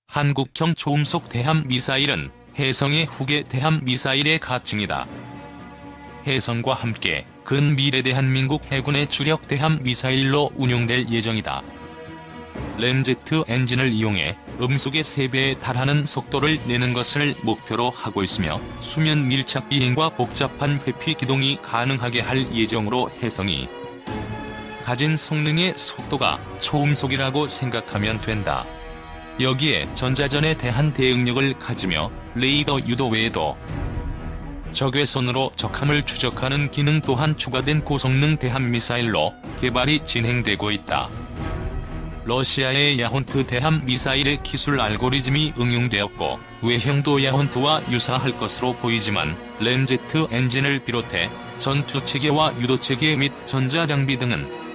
한국형 초음속 대함미사일은 혜성의 후계 대함미사일의 가칭이다. 혜성과 함께 근미래 대한민국 해군의 주력 대함미사일로 운용될 예정이다. 램제트 엔진을 이용해 음속의 3배에 달하는 속도를 내는 것을 목표로 하고 있으며 수면 밀착 비행과 복잡한 회피 기동이 가능하게 할 예정으로 혜성이 가진 성능의 속도가 초음속이라고 생각하면 된다. 여기에 전자전에 대한 대응력을 가지며 레이더 유도 외에도 적외선으로 적함을 추적하는 기능 또한 추가된 고성능 대함미사일로 개발이 진행되고 있다. 러시아의 야혼트 대함미사일의 기술 알고리즘이 응용되었고 외형도 야혼트와 유사할 것으로 보이지만 램제트 엔진을 비롯해 전투체계와 유도체계 및 전자장비 등은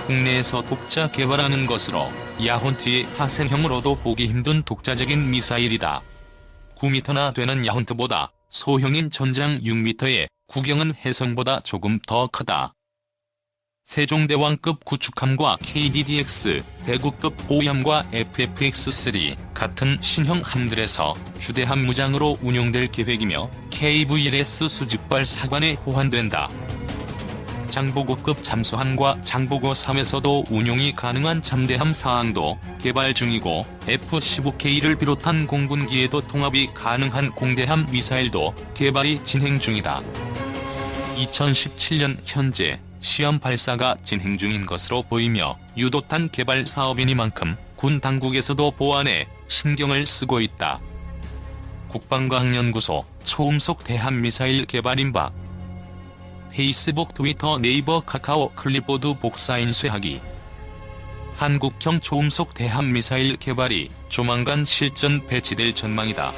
국내에서 독자 개발하는 것으로 야혼트의 파생형으로도 보기 힘든 독자적인 미사일이다. 9m나 되는 야혼트보다 소형인 전장 6m의 구경은 혜성보다 조금 더 크다. 세종대왕급 구축함과 KDDX, 대구급 호위함과 FFX-3 같은 신형 함들에서 주대함 무장으로 운용될 계획이며 KVLS 수직발 사관에 호환된다. 장보고급 잠수함과 장보고 3에서도 운용이 가능한 잠대함 사항도 개발 중이고 F-15K를 비롯한 공군기에도 통합이 가능한 공대함 미사일도 개발이 진행 중이다. 2017년 현재 시험 발사가 진행 중인 것으로 보이며 유도탄 개발 사업이니만큼 군 당국에서도 보안에 신경을 쓰고 있다. 국방과학연구소 초음속 대함미사일 개발임박 페이스북, 트위터, 네이버, 카카오, 클립보드 복사 인쇄하기. 한국형 초음속 대함미사일 개발이 조만간 실전 배치될 전망이다.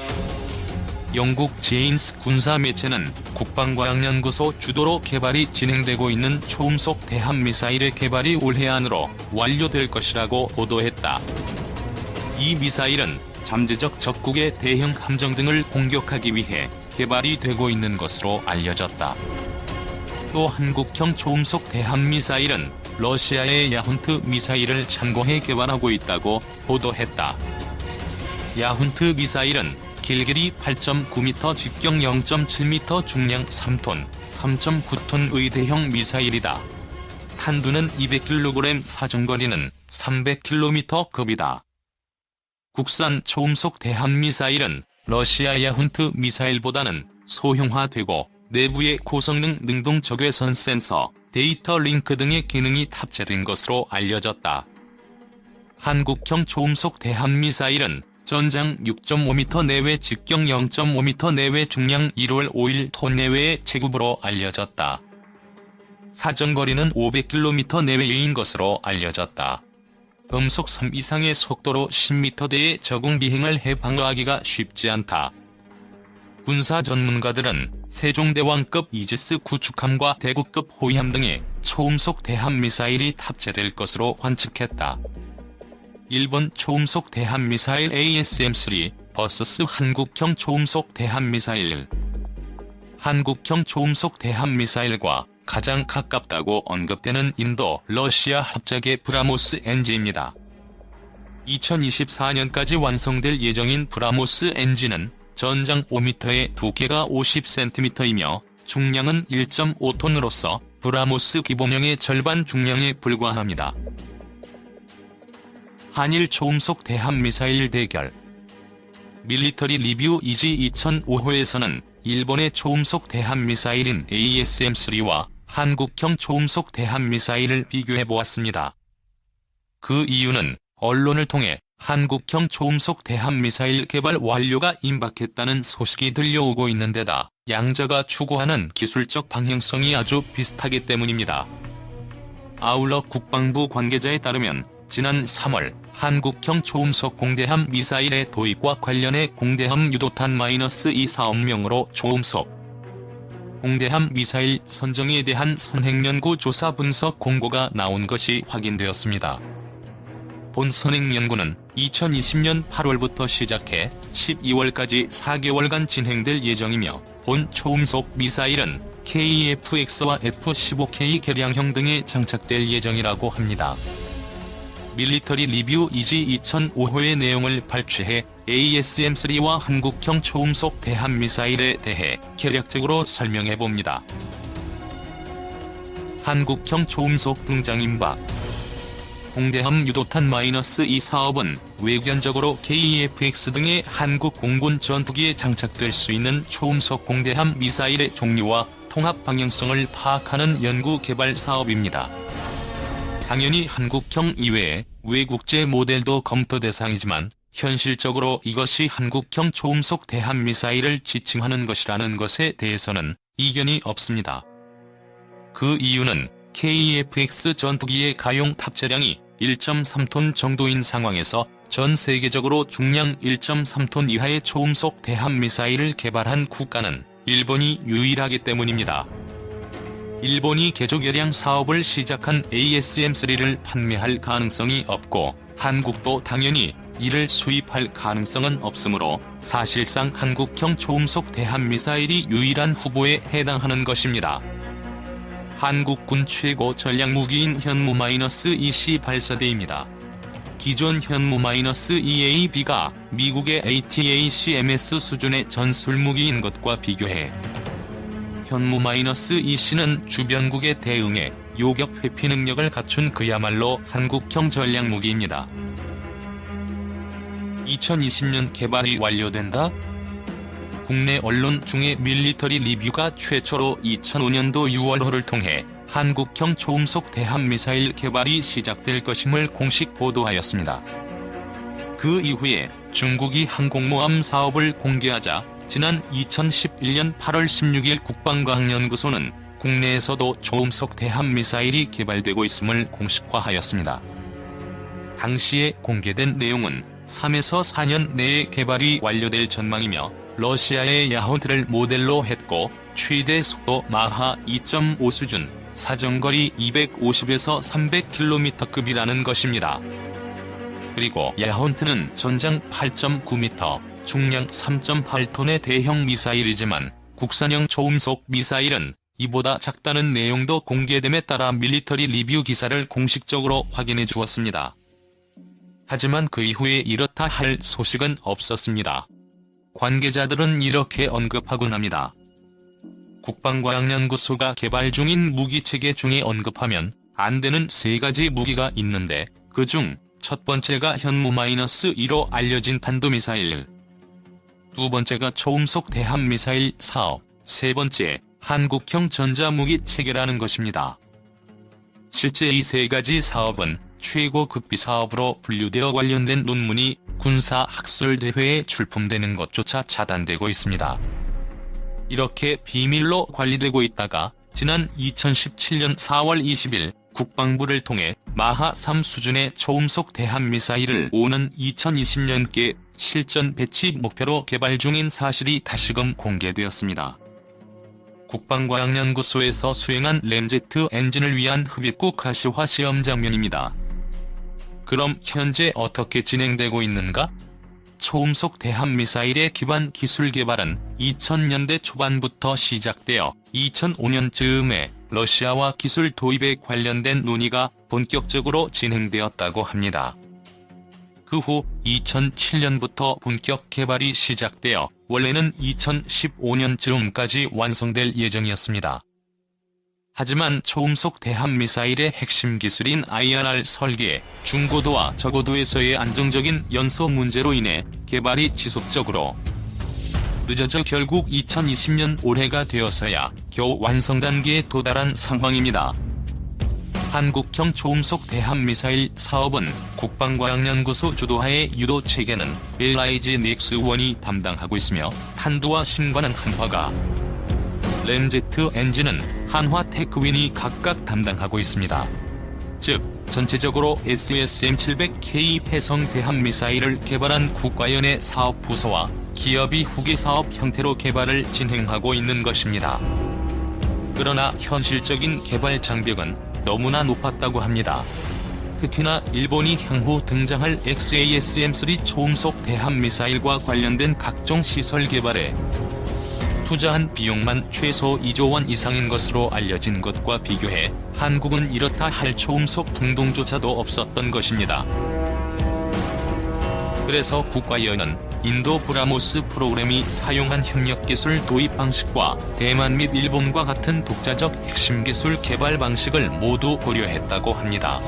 영국 제인스 군사매체는 국방과학연구소 주도로 개발이 진행되고 있는 초음속 대함미사일의 개발이 올해 안으로 완료될 것이라고 보도했다. 이 미사일은 잠재적 적국의 대형 함정 등을 공격하기 위해 개발이 되고 있는 것으로 알려졌다. 또 한국형 초음속 대함미사일은 러시아의 야혼트 미사일을 참고해 개발하고 있다고 보도했다. 야혼트 미사일은 길길이 8.9m, 직경 0.7m, 중량 3톤, 3.9톤의 대형 미사일이다. 탄두는 200kg, 사정거리는 300km급이다. 국산 초음속 대함미사일은 러시아 야혼트 미사일보다는 소형화되고 내부에 고성능 능동 적외선 센서, 데이터 링크 등의 기능이 탑재된 것으로 알려졌다. 한국형 초음속 대함미사일은 전장 6.5m 내외, 직경 0.5m 내외, 중량 1월 5일 톤 내외의 체급으로 알려졌다. 사정거리는 500km 내외인 것으로 알려졌다. 음속 3 이상의 속도로 10m대의 적응 비행을 해 방어하기가 쉽지 않다. 군사 전문가들은 세종대왕급 이지스 구축함과 대구급 호위함 등의 초음속 대함미사일이 탑재될 것으로 관측했다. 일본 초음속 대함미사일 ASM-3 vs 한국형 초음속 대함미사일. 한국형 초음속 대함미사일과 가장 가깝다고 언급되는 인도, 러시아 합작의 브라모스 NG입니다. 2024년까지 완성될 예정인 브라모스 NG는 전장 5m에 두께가 50cm이며 중량은 1.5톤으로서 브라모스 기본형의 절반 중량에 불과합니다. 한일 초음속 대함미사일 대결. 밀리터리 리뷰 이지 2005호에서는 일본의 초음속 대함미사일인 ASM-3와 한국형 초음속 대함미사일을 비교해보았습니다. 그 이유는 언론을 통해 한국형 초음속 대함미사일 개발 완료가 임박했다는 소식이 들려오고 있는 데다 양자가 추구하는 기술적 방향성이 아주 비슷하기 때문입니다. 아울러 국방부 관계자에 따르면 지난 3월 한국형 초음속 공대함 미사일의 도입과 관련해 공대함 유도탄 -2 사업명으로 초음속 공대함 미사일 선정에 대한 선행연구 조사 분석 공고가 나온 것이 확인되었습니다. 본 선행연구는 2020년 8월부터 시작해 12월까지 4개월간 진행될 예정이며 본 초음속 미사일은 KF-X와 F-15K 개량형 등에 장착될 예정이라고 합니다. 밀리터리 리뷰 이지 2005호의 내용을 발췌해 ASM-3와 한국형 초음속 대함미사일에 대해 개략적으로 설명해봅니다. 한국형 초음속 등장임박. 공대함 유도탄-2 사업은 외견적으로 KF-X 등의 한국 공군 전투기에 장착될 수 있는 초음속 공대함 미사일의 종류와 통합 방향성을 파악하는 연구 개발 사업입니다. 당연히 한국형 이외에 외국제 모델도 검토 대상이지만 현실적으로 이것이 한국형 초음속 대함 미사일을 지칭하는 것이라는 것에 대해서는 이견이 없습니다. 그 이유는 KF-X 전투기의 가용 탑재량이 1.3톤 정도인 상황에서 전 세계적으로 중량 1.3톤 이하의 초음속 대함 미사일을 개발한 국가는 일본이 유일하기 때문입니다. 일본이 개조개량 사업을 시작한 ASM-3를 판매할 가능성이 없고 한국도 당연히 이를 수입할 가능성은 없으므로 사실상 한국형 초음속 대함 미사일이 유일한 후보에 해당하는 것입니다. 한국군 최고 전략무기인 현무-2C 발사대입니다. 기존 현무-2AB가 미국의 ATACMS 수준의 전술무기인 것과 비교해 현무-2C는 주변국에 대응해 요격 회피 능력을 갖춘 그야말로 한국형 전략무기입니다. 2020년 개발이 완료된다? 국내 언론 중에 밀리터리 리뷰가 최초로 2005년도 6월호를 통해 한국형 초음속 대함미사일 개발이 시작될 것임을 공식 보도하였습니다. 그 이후에 중국이 항공모함 사업을 공개하자 지난 2011년 8월 16일 국방과학연구소는 국내에서도 초음속 대함미사일이 개발되고 있음을 공식화하였습니다. 당시에 공개된 내용은 3에서 4년 내에 개발이 완료될 전망이며 러시아의 야혼트를 모델로 했고 최대 속도 마하 2.5 수준, 사정거리 250에서 300km급이라는 것입니다. 그리고 야혼트는 전장 8.9m, 중량 3.8톤의 대형 미사일이지만 국산형 초음속 미사일은 이보다 작다는 내용도 공개됨에 따라 밀리터리 리뷰 기사를 공식적으로 확인해 주었습니다. 하지만 그 이후에 이렇다 할 소식은 없었습니다. 관계자들은 이렇게 언급하곤 합니다. 국방과학연구소가 개발 중인 무기체계 중에 언급하면 안 되는 3가지 무기가 있는데 그중 첫 번째가 현무-2로 알려진 탄도미사일, 두 번째가 초음속 대함미사일 사업, 세 번째 한국형 전자무기 체계라는 것입니다. 실제 이 3가지 사업은 최고급비 사업으로 분류되어 관련된 논문이 군사학술대회에 출품되는 것조차 차단되고 있습니다. 이렇게 비밀로 관리되고 있다가 지난 2017년 4월 20일 국방부를 통해 마하 3 수준의 초음속 대함미사일을 오는 2020년께 실전 배치 목표로 개발 중인 사실이 다시금 공개되었습니다. 국방과학연구소에서 수행한 램제트 엔진을 위한 흡입구 가시화 시험 장면입니다. 그럼 현재 어떻게 진행되고 있는가? 초음속 대함미사일의 기반 기술 개발은 2000년대 초반부터 시작되어 2005년 즈음에 러시아와 기술 도입에 관련된 논의가 본격적으로 진행되었다고 합니다. 그 후 2007년부터 본격 개발이 시작되어 원래는 2015년 즈음까지 완성될 예정이었습니다. 하지만 초음속 대함미사일의 핵심 기술인 IRR 설계, 중고도와 저고도에서의 안정적인 연소 문제로 인해 개발이 지속적으로 늦어져 결국 2020년 올해가 되어서야 겨우 완성 단계에 도달한 상황입니다. 한국형 초음속 대함미사일 사업은 국방과학연구소 주도하에 유도 체계는 LIG 넥스1이 담당하고 있으며 탄두와 신관은 한화가, 램제트 엔진은 한화테크윈이 각각 담당하고 있습니다. 즉, 전체적으로 SSM-700K 해성 대함미사일을 개발한 국가연의 사업 부서와 기업이 후계 사업 형태로 개발을 진행하고 있는 것입니다. 그러나 현실적인 개발 장벽은 너무나 높았다고 합니다. 특히나 일본이 향후 등장할 XASM-3 초음속 대함미사일과 관련된 각종 시설 개발에 투자한 비용만 최소 2조 원 이상인 것으로 알려진 것과 비교해 한국은 이렇다 할 초음속 동동조차도 없었던 것입니다. 그래서 국가연은 인도 브라모스 프로그램이 사용한 협력기술 도입 방식과 대만 및 일본과 같은 독자적 핵심 기술 개발 방식을 모두 고려했다고 합니다.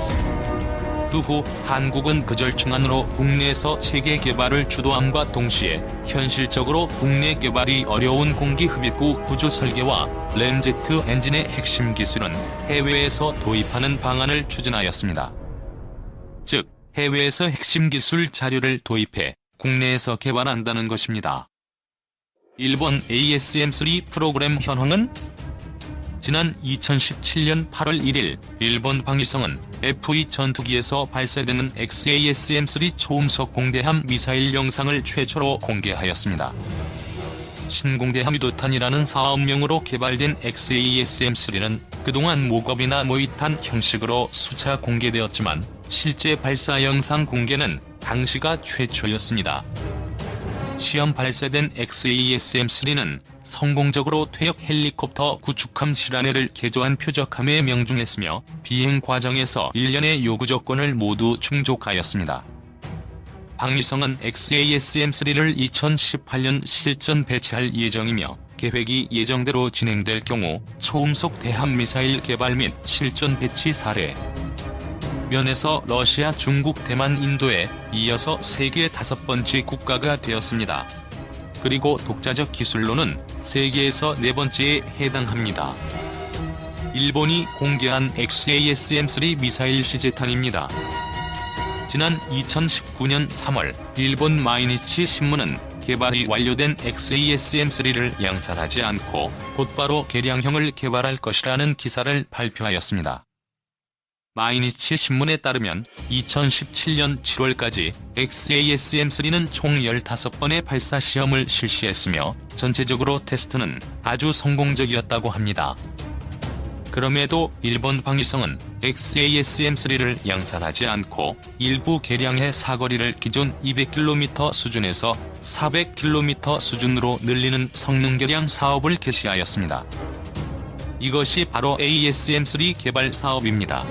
그 후 한국은 그 절충안으로 국내에서 체계 개발을 주도함과 동시에 현실적으로 국내 개발이 어려운 공기흡입구 구조 설계와 램제트 엔진의 핵심 기술은 해외에서 도입하는 방안을 추진하였습니다. 즉, 해외에서 핵심 기술 자료를 도입해 국내에서 개발한다는 것입니다. 일본 ASM3 프로그램 현황은 지난 2017년 8월 1일 일본 방위성은 F-2 전투기에서 발사되는 XASM-3 초음속 공대함 미사일 영상을 최초로 공개하였습니다. 신공대함 유도탄이라는 사업명으로 개발된 XASM-3는 그동안 모겁이나 모의탄 형식으로 수차 공개되었지만 실제 발사 영상 공개는 당시가 최초였습니다. 시험 발사된 XASM-3는 성공적으로 퇴역 헬리콥터 구축함 실안회를 개조한 표적함에 명중했으며 비행 과정에서 일련의 요구 조건을 모두 충족하였습니다. 방위성은 XASM-3를 2018년 실전 배치할 예정이며 계획이 예정대로 진행될 경우 초음속 대함 미사일 개발 및 실전 배치 사례 면에서 러시아, 중국, 대만, 인도에 이어서 세계 5번째 국가가 되었습니다. 그리고 독자적 기술로는 세계에서 4번째에 해당합니다. 일본이 공개한 XASM-3 미사일 시제탄입니다. 지난 2019년 3월 일본 마이니치 신문은 개발이 완료된 XASM-3를 양산하지 않고 곧바로 개량형을 개발할 것이라는 기사를 발표하였습니다. 마이니치 신문에 따르면 2017년 7월까지 XASM-3는 총 15번의 발사 시험을 실시했으며 전체적으로 테스트는 아주 성공적이었다고 합니다. 그럼에도 일본 방위성은 XASM-3를 양산하지 않고 일부 개량해 사거리를 기존 200km 수준에서 400km 수준으로 늘리는 성능 개량 사업을 개시하였습니다. 이것이 바로 ASM-3 개발 사업입니다.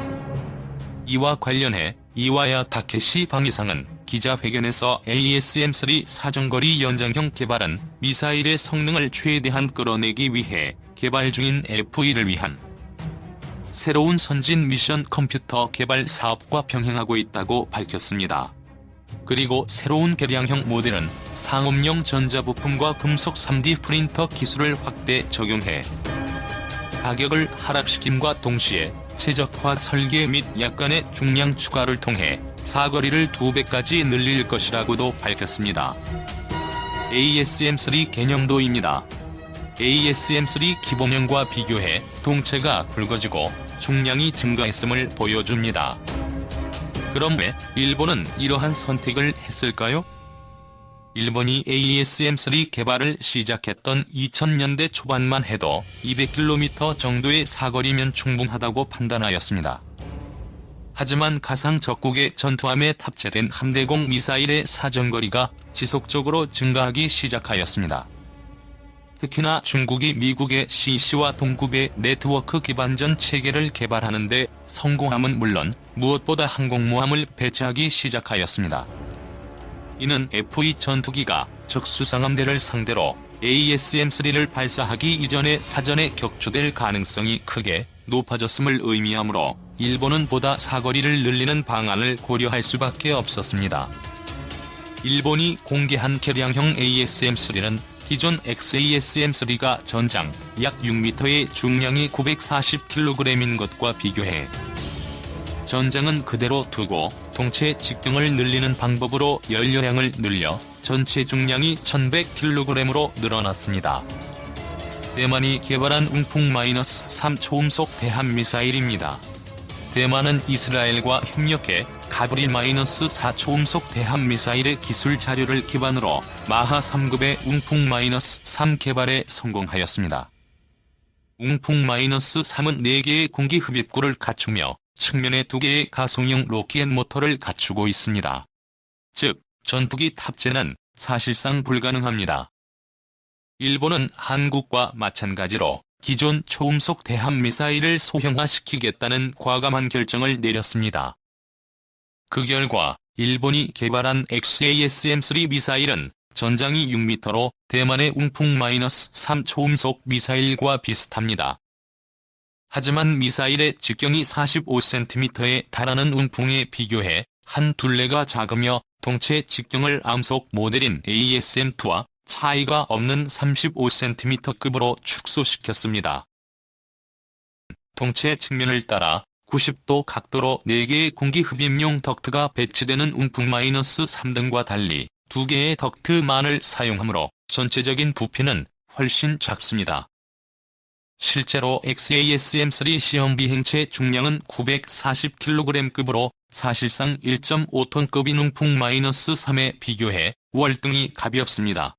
이와 관련해 이와야 타케시 방위상은 기자회견에서 ASM-3 사정거리 연장형 개발은 미사일의 성능을 최대한 끌어내기 위해 개발 중인 F-2를 위한 새로운 선진 미션 컴퓨터 개발 사업과 병행하고 있다고 밝혔습니다. 그리고 새로운 개량형 모델은 상업용 전자부품과 금속 3D 프린터 기술을 확대 적용해 가격을 하락시킴과 동시에 최적화 설계 및 약간의 중량 추가를 통해 사거리를 2배까지 늘릴 것이라고도 밝혔습니다. ASM-3 개념도입니다. ASM-3 기본형과 비교해 동체가 굵어지고 중량이 증가했음을 보여줍니다. 그럼 왜 일본은 이러한 선택을 했을까요? 일본이 ASM-3 개발을 시작했던 2000년대 초반만 해도 200km 정도의 사거리면 충분하다고 판단하였습니다. 하지만 가상 적국의 전투함에 탑재된 함대공 미사일의 사정거리가 지속적으로 증가하기 시작하였습니다. 특히나 중국이 미국의 CC와 동급의 네트워크 기반전 체계를 개발하는 데 성공함은 물론 무엇보다 항공모함을 배치하기 시작하였습니다. 이는 F-2 전투기가 적 수상함대를 상대로 ASM-3를 발사하기 이전에 사전에 격추될 가능성이 크게 높아졌음을 의미하므로 일본은 보다 사거리를 늘리는 방안을 고려할 수밖에 없었습니다. 일본이 공개한 개량형 ASM-3는 기존 XASM-3가 전장 약 6m의 중량이 940kg인 것과 비교해 전장은 그대로 두고 동체 직경을 늘리는 방법으로 연료량을 늘려 전체 중량이 1100kg으로 늘어났습니다. 대만이 개발한 웅풍-3 초음속 대함 미사일입니다. 대만은 이스라엘과 협력해 가브릴-4 초음속 대함 미사일의 기술 자료를 기반으로 마하 3급의 웅풍-3 개발에 성공하였습니다. 웅풍-3은 4개의 공기흡입구를 갖추며 측면에 2개의 가속용 로켓 모터를 갖추고 있습니다. 즉, 전투기 탑재는 사실상 불가능합니다. 일본은 한국과 마찬가지로 기존 초음속 대함미사일을 소형화시키겠다는 과감한 결정을 내렸습니다. 그 결과 일본이 개발한 XASM-3 미사일은 전장이 6m로 대만의 웅풍-3 초음속 미사일과 비슷합니다. 하지만 미사일의 직경이 45cm에 달하는 웅풍에 비교해 한 둘레가 작으며 동체 직경을 암속 모델인 ASM-2와 차이가 없는 35cm급으로 축소시켰습니다. 동체 측면을 따라 90도 각도로 4개의 공기 흡입용 덕트가 배치되는 웅풍-3 등과 달리 2개의 덕트만을 사용하므로 전체적인 부피는 훨씬 작습니다. 실제로 XASM-3 시험 비행체 중량은 940kg급으로 사실상 1.5톤급인 웅풍-3에 비교해 월등히 가볍습니다.